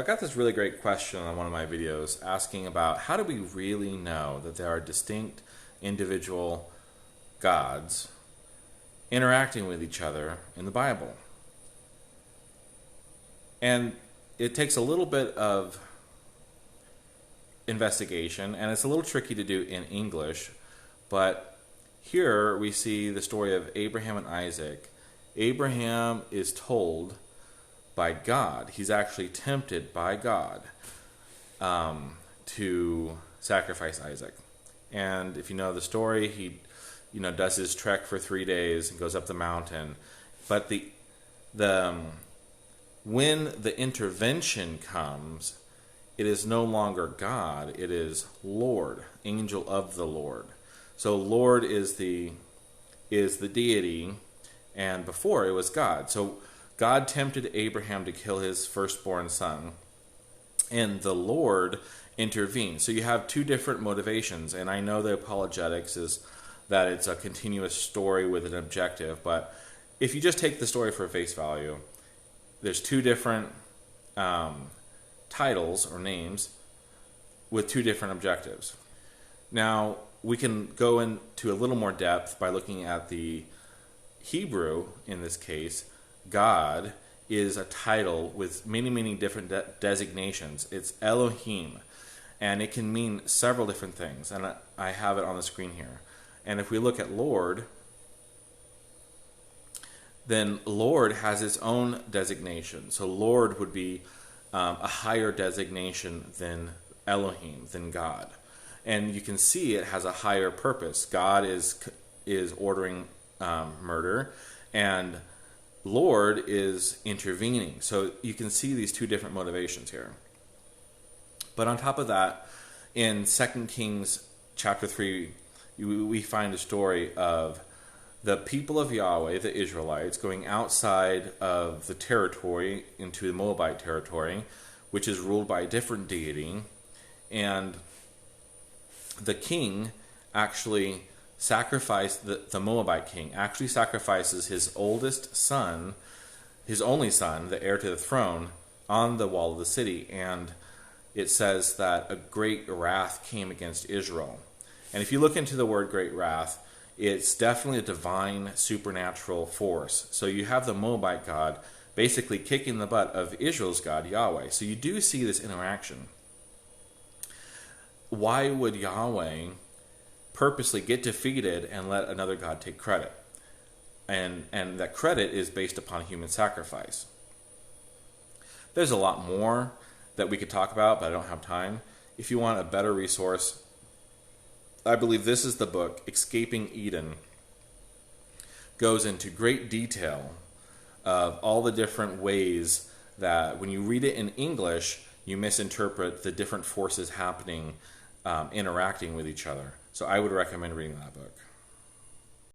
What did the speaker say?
I got this really great question on one of my videos asking about how do we really know that there are distinct individual gods interacting with each other in the Bible? And it takes a little bit of investigation, and it's a little tricky to do in English, but here we see the story of Abraham and Isaac. Abraham is told by God, he's actually tempted by God to sacrifice Isaac. And if you know the story, he does his trek for 3 days and goes up the mountain. But when the intervention comes, it is no longer God, it is Lord, angel of the Lord. So Lord is the deity, and before it was God. So God tempted Abraham to kill his firstborn son, and the Lord intervened. So you have two different motivations, and I know the apologetics is that it's a continuous story with an objective, but if you just take the story for face value, there's two different titles or names with two different objectives. Now, we can go into a little more depth by looking at the Hebrew, in this case. God is a title with many, many different designations. It's Elohim, and it can mean several different things, and I have it on the screen here. And if we look at Lord, then Lord has its own designation. So Lord would be a higher designation than Elohim, than God. And you can see it has a higher purpose. God is ordering murder, and Lord is intervening. So you can see these two different motivations here. But on top of that, in 2 Kings chapter 3, we find a story of the people of Yahweh, the Israelites, going outside of the territory into the Moabite territory, which is ruled by a different deity. And the king actually sacrificed, the Moabite king actually sacrifices his oldest son, his only son, the heir to the throne, on the wall of the city. And it says that a great wrath came against Israel. And if you look into the word great wrath, it's definitely a divine supernatural force. So you have the Moabite god basically kicking the butt of Israel's God, Yahweh. So you do see this interaction. Why would Yahweh purposely get defeated and let another god take credit? And that credit is based upon human sacrifice. There's a lot more that we could talk about, but I don't have time. If you want a better resource, I believe this is the book, Escaping Eden. Goes into great detail of all the different ways that when you read it in English, you misinterpret the different forces happening, interacting with each other. So I would recommend reading that book.